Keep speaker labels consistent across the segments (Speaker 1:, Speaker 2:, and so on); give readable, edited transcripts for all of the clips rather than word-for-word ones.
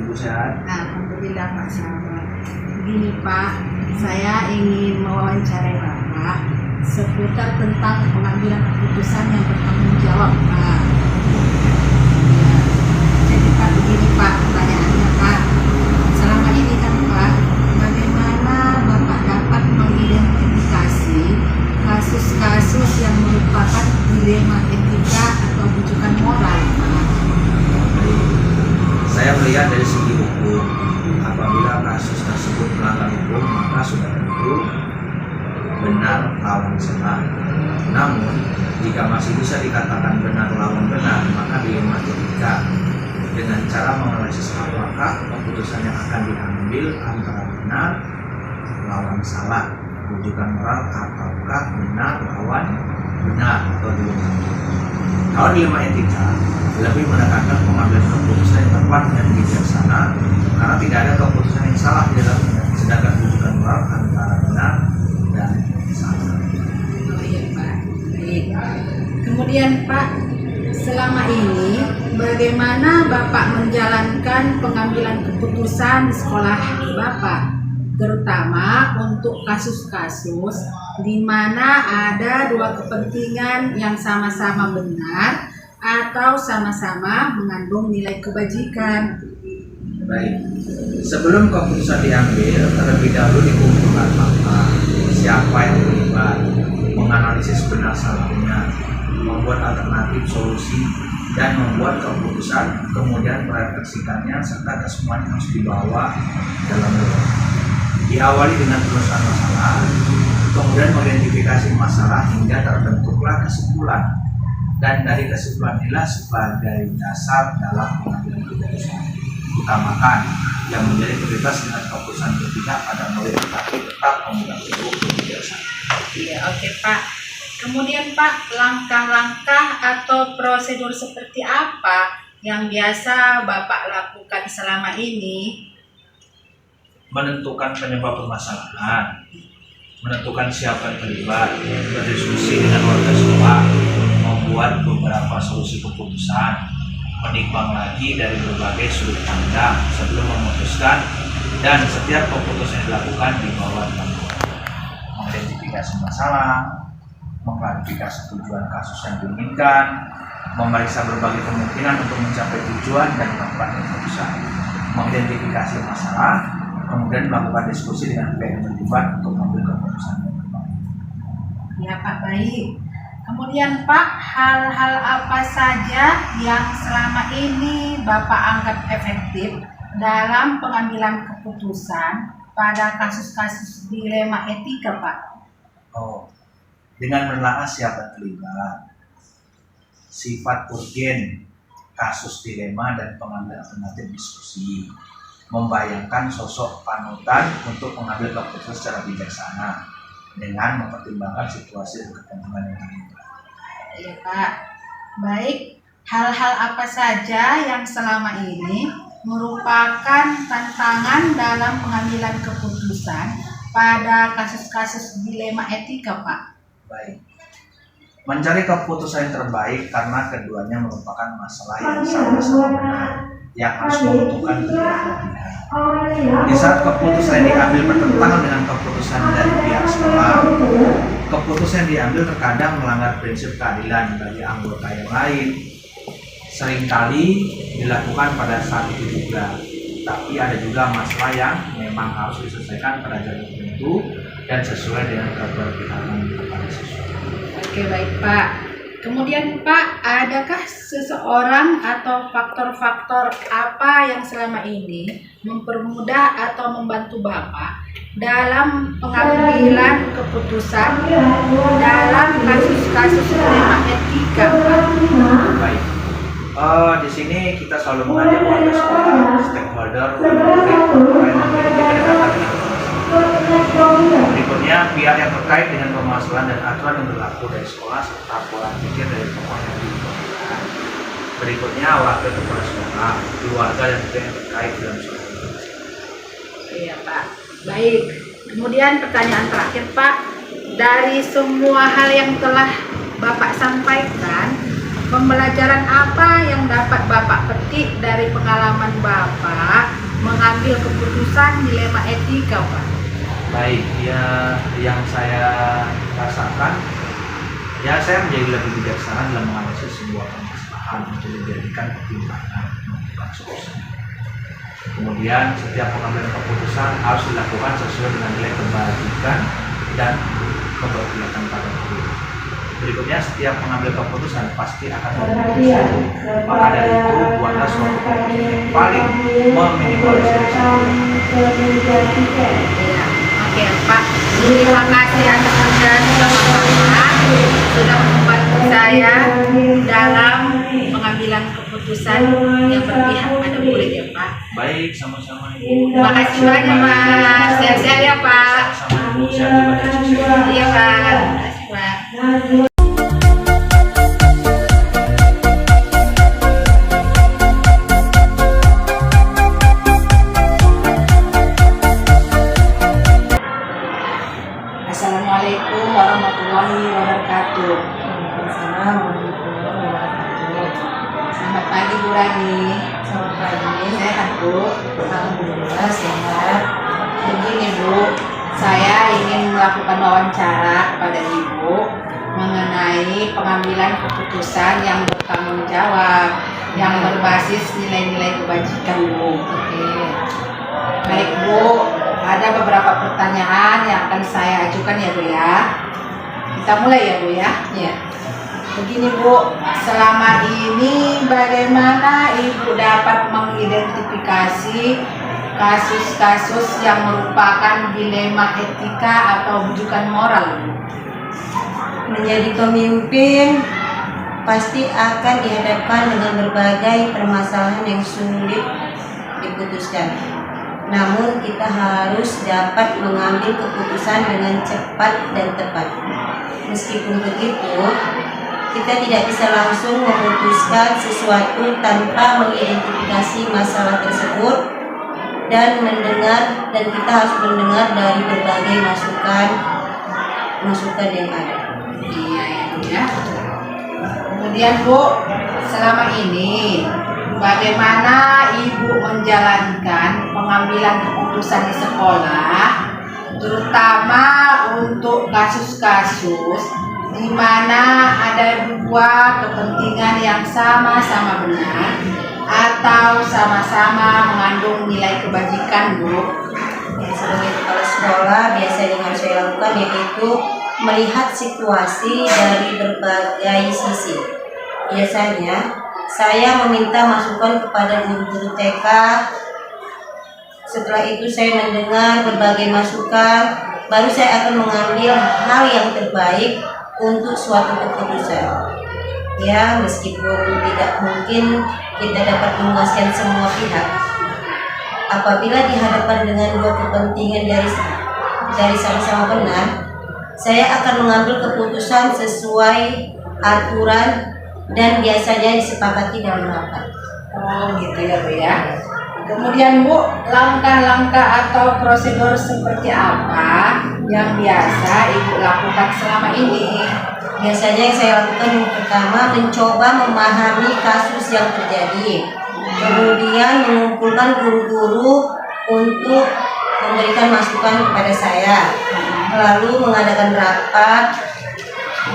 Speaker 1: Ibu sehat?
Speaker 2: Alhamdulillah Pak Selamat. Begini Pak, saya ingin mewawancarai Bapak seputar tentang pengambilan keputusan yang bertanggung jawab Pak. Ya. Jadi Pak, begini Pak, pertanyaannya Pak, selama ini kan Pak, bagaimana Bapak dapat mengidentifikasi kasus-kasus yang merupakan dilema etika atau rujukan moral Pak?
Speaker 1: Saya melihat dari segi hukum, apabila kasus tersebut melanggar hukum, maka sudah tentu benar lawan salah. Namun, jika masih bisa dikatakan benar lawan benar, maka dilema etika dengan cara menganalisis apakah keputusan yang akan diambil antara benar lawan salah, rujukan moral, ataukah benar lawan benar atau dilema. Kalau dilema etika lebih menekankan pengambilan keputusan yang tepat dan bijaksana, karena tidak ada keputusan yang salah di dalamnya, sedangkan rujukan moral antara benar dan salah.
Speaker 2: Oh iya Pak, baik. Kemudian Pak, selama ini bagaimana Bapak menjalankan pengambilan keputusan di sekolah Bapak, terutama untuk kasus-kasus di mana ada dua kepentingan yang sama-sama benar atau sama-sama mengandung nilai kebajikan?
Speaker 1: Baik, sebelum keputusan diambil, terlebih dahulu dikumpulkan fakta, siapa yang terlibat, menganalisis benar salahnya, membuat alternatif solusi, dan membuat keputusan, kemudian merefleksikannya serta kesemuanya harus dibawa dalam bentuk. Diawali dengan penelusuran masalah, kemudian mengidentifikasi masalah hingga terbentuklah kesimpulan, dan dari kesimpulan inilah sebagai dasar dalam pengambilan keputusan. Utamakan yang menjadi prioritas dengan keputusan berpihak pada mobil tetapi tetap memegang teguh kebijaksanaan.
Speaker 2: Iya, oke Pak. Kemudian Pak, langkah-langkah atau prosedur seperti apa yang biasa Bapak lakukan selama ini?
Speaker 1: Menentukan penyebab permasalahan, menentukan siapa yang terlibat, berdiskusi dengan warga sekolah, membuat beberapa solusi keputusan, menimbang lagi dari berbagai sudut pandang sebelum memutuskan, dan setiap keputusan yang dilakukan dibawa dalam mengidentifikasi masalah, mengklarifikasi tujuan kasus yang diinginkan, memeriksa berbagai kemungkinan untuk mencapai tujuan dan melakukan keputusan, mengidentifikasi masalah, kemudian melakukan diskusi dengan pihak yang terlibat untuk mengambil keputusan yang terbaik.
Speaker 2: Ya Pak, baik. Kemudian Pak, hal-hal apa saja yang selama ini Bapak anggap efektif dalam pengambilan keputusan pada kasus-kasus dilema etika Pak?
Speaker 1: Dengan menelaah siapa yang terlibat, sifat urgen kasus dilema dan pengambilan alternatif diskusi, membayangkan sosok panutan untuk mengambil keputusan secara bijaksana dengan mempertimbangkan situasi dan kepentingan yang terlibat.
Speaker 2: Iya Pak, baik. Hal-hal apa saja yang selama ini merupakan tantangan dalam pengambilan keputusan pada kasus-kasus dilema etika Pak?
Speaker 1: Baik, mencari keputusan yang terbaik karena keduanya merupakan masalah yang sama-sama benar, yang harus membutuhkan kedua pihak. Di saat keputusan yang diambil bertentangan dengan keputusan dari pihak sekolah, keputusan yang diambil terkadang melanggar prinsip keadilan bagi anggota yang lain. Seringkali dilakukan pada saat itu juga, tapi ada juga masalah yang memang harus diselesaikan pada jalur tertentu dan sesuai dengan keberpihakan kepada siswa.
Speaker 2: Oke, baik Pak. Kemudian Pak, adakah seseorang atau faktor-faktor apa yang selama ini mempermudah atau membantu Bapak dalam pengambilan keputusan dalam kasus-kasus dilema etika Pak?
Speaker 1: Baik, di sini kita selalu mengajak warga sekolah, stakeholder, murid, memiliki kedekatan dengan berikutnya pihak yang terkait dengan permasalahan dan aturan yang berlaku dari sekolah serta pola pikir dari tokoh yang dibutuhkan. Berikutnya wakil kepala sekolah, keluarga dan pihak yang terkait dalam suatu organisasi.
Speaker 2: Iya Pak, baik. Kemudian pertanyaan terakhir Pak, dari semua hal yang telah Bapak sampaikan, pembelajaran apa yang dapat Bapak petik dari pengalaman Bapak mengambil keputusan dilema etika, Pak?
Speaker 1: Baik, ya yang saya rasakan, ya saya menjadi lebih bijaksana dalam menganalisis sebuah permasalahan untuk dijadikan pertimbangan untuk kasus. Kemudian setiap pengambilan keputusan harus dilakukan sesuai dengan nilai kebajikan dan keberpihakan pada hukum. Berikutnya, setiap mengambil keputusan pasti akan berisiko. Maka dari itu, buatlah suatu keputusan yang paling meminimalisir risiko.
Speaker 2: Ya, oke Pak. Terima kasih atas penjelasan Bapak sudah membantu saya dalam pengambilan keputusan yang berpihak pada murid ya Pak.
Speaker 1: Baik, sama-sama Ibu.
Speaker 2: Terima kasih banyak Pak. Sehat-sehat ya Pak.
Speaker 1: Sama-sama Ibu, sehat juga dan sukses.
Speaker 2: Iya Pak. Terima kasih Pak. Assalamualaikum warahmatullahi wabarakatuh. Selamat pagi Bu Rani.
Speaker 3: Selamat pagi.
Speaker 2: Sehat Bu?
Speaker 3: Alhamdulillah sehat.
Speaker 2: Begini Bu, saya ingin melakukan wawancara kepada Ibu mengenai pengambilan keputusan yang bertanggung jawab, yang berbasis nilai-nilai kebajikan Bu. Baik Bu, ada beberapa pertanyaan yang akan saya ajukan ya Bu ya. Kita mulai ya Bu ya.
Speaker 3: Ya.
Speaker 2: Begini Bu, selama ini bagaimana Ibu dapat mengidentifikasi kasus-kasus yang merupakan dilema etika atau rujukan moral Bu?
Speaker 3: Menjadi pemimpin pasti akan dihadapkan dengan berbagai permasalahan yang sulit diputuskan. Namun kita harus dapat mengambil keputusan dengan cepat dan tepat. Meskipun begitu, kita tidak bisa langsung memutuskan sesuatu tanpa mengidentifikasi masalah tersebut dan kita harus mendengar dari berbagai masukan yang ada.
Speaker 2: Iya ya. Kemudian Bu, selama ini bagaimana Ibu menjalankan pengambilan keputusan di sekolah, terutama untuk kasus-kasus di mana ada dua kepentingan yang sama-sama benar atau sama-sama mengandung nilai kebajikan Bu?
Speaker 3: Ya, sebagai kepala sekolah biasanya yang harus saya lakukan yaitu melihat situasi dari berbagai sisi. Biasanya saya meminta masukan kepada guru-guru TK. Setelah itu saya mendengar berbagai masukan, baru saya akan mengambil hal yang terbaik untuk suatu keputusan. Ya, meskipun tidak mungkin kita dapat memuaskan semua pihak. Apabila dihadapkan dengan dua kepentingan dari sama-sama benar, saya akan mengambil keputusan sesuai aturan dan biasanya disepakati dalam rapat.
Speaker 2: Oh gitu ya Bu ya. Kemudian Bu, langkah-langkah atau prosedur seperti apa yang biasa Ibu lakukan selama ini?
Speaker 3: Biasanya yang saya lakukan yang pertama mencoba memahami kasus yang terjadi. Kemudian mengumpulkan guru-guru untuk memberikan masukan kepada saya. Lalu mengadakan rapat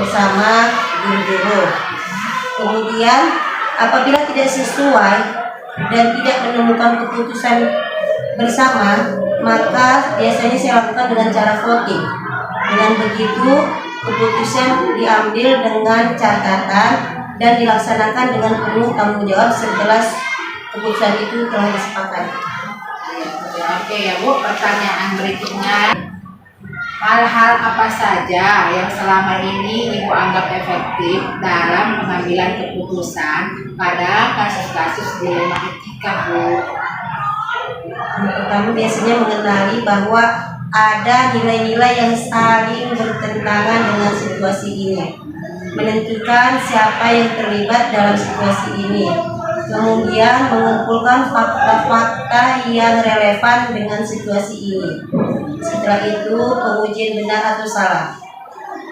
Speaker 3: bersama guru-guru. Kemudian apabila tidak sesuai dan tidak menemukan keputusan bersama, maka biasanya saya lakukan dengan cara voting. Dengan begitu keputusan diambil dengan catatan dan dilaksanakan dengan penuh tanggung jawab setelah keputusan itu telah disepakati.
Speaker 2: Oke ya Bu, pertanyaan berikutnya. Hal-hal apa saja yang selama ini Ibu anggap efektif dalam pengambilan keputusan pada kasus-kasus dilema etika Bu?
Speaker 3: Yang pertama biasanya mengenali bahwa ada nilai-nilai yang saling bertentangan dengan situasi ini. Menentukan siapa yang terlibat dalam situasi ini. Kemudian mengumpulkan fakta-fakta yang relevan dengan situasi ini. Setelah itu pengujian benar atau salah.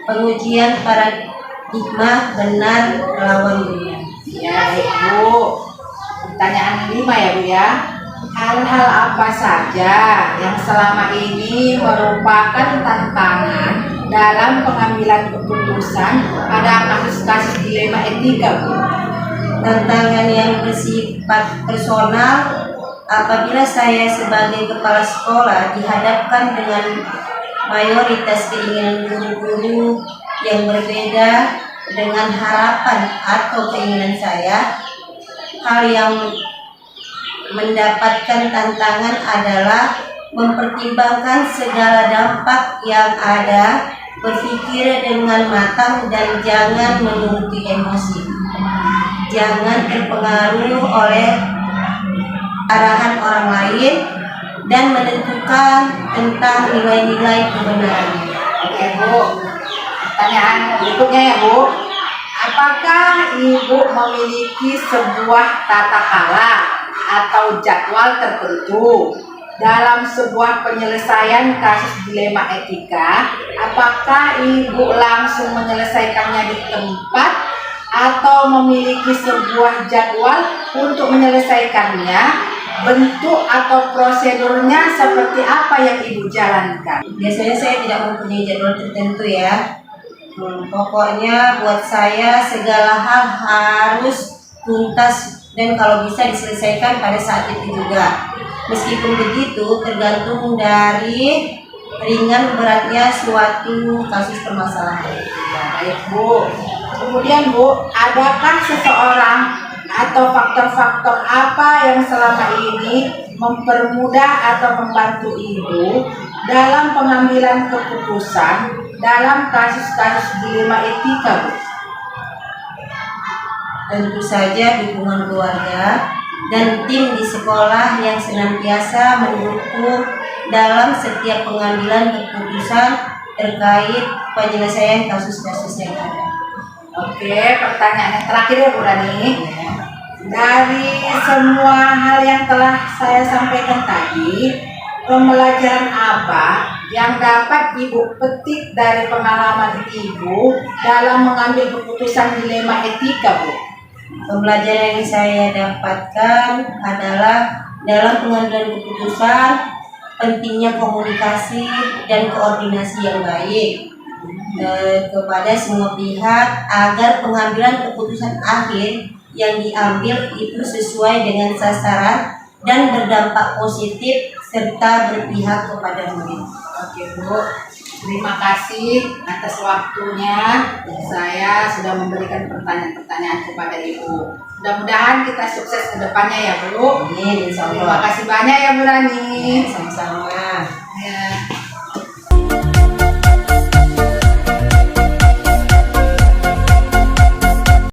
Speaker 3: Pengujian paradigma benar lawan benar.
Speaker 2: Ya Bu, pertanyaan kelima ya Bu ya. hal-hal apa saja yang selama ini merupakan tantangan dalam pengambilan keputusan pada kasus-kasus dilema etika, Bu?
Speaker 3: Tantangan yang bersifat personal apabila saya sebagai kepala sekolah dihadapkan dengan mayoritas keinginan guru-guru yang berbeda dengan harapan atau keinginan saya. Hal yang mendapatkan tantangan adalah mempertimbangkan segala dampak yang ada, berpikir dengan matang dan jangan menuruti emosi. Jangan terpengaruh oleh arahan orang lain dan menentukan tentang nilai-nilai kebenaran.
Speaker 2: Oke, Bu. Pertanyaan berikutnya ya, Bu. Apakah Ibu memiliki sebuah tata cara atau jadwal tertentu dalam sebuah penyelesaian kasus dilema etika? Apakah Ibu langsung menyelesaikannya di tempat atau memiliki sebuah jadwal untuk menyelesaikannya? Bentuk atau prosedurnya seperti apa yang Ibu jalankan?
Speaker 3: Biasanya saya tidak mempunyai jadwal tertentu ya. Pokoknya buat saya segala hal harus tuntas dan kalau bisa diselesaikan pada saat itu juga. Meskipun begitu, tergantung dari ringan beratnya suatu kasus permasalahan.
Speaker 2: Ya, baik, Bu. Kemudian, Bu, adakah seseorang atau faktor-faktor apa yang selama ini mempermudah atau membantu Ibu dalam pengambilan keputusan dalam kasus-kasus dilema etika, Bu?
Speaker 3: Tentu saja dukungan keluarga dan tim di sekolah yang senantiasa mendukung dalam setiap pengambilan keputusan terkait penyelesaian kasus-kasus yang ada.
Speaker 2: Oke, pertanyaan yang terakhir ya, Bu Rani. Dari semua hal yang telah saya sampaikan tadi, pembelajaran apa yang dapat Ibu petik dari pengalaman Ibu dalam mengambil keputusan dilema etika, Bu?
Speaker 3: Pembelajaran yang saya dapatkan adalah dalam pengambilan keputusan pentingnya komunikasi dan koordinasi yang baik kepada semua pihak agar pengambilan keputusan akhir yang diambil itu sesuai dengan sasaran dan berdampak positif serta berpihak kepada murid.
Speaker 2: Oke, Bu. Terima kasih atas waktunya. Saya sudah memberikan pertanyaan-pertanyaan kepada Ibu. Mudah-mudahan kita sukses ke depannya ya, Bu.
Speaker 3: Amin, insya Allah.
Speaker 2: Terima kasih banyak ya, Bu Rani.
Speaker 3: Sama-sama.
Speaker 2: Ya.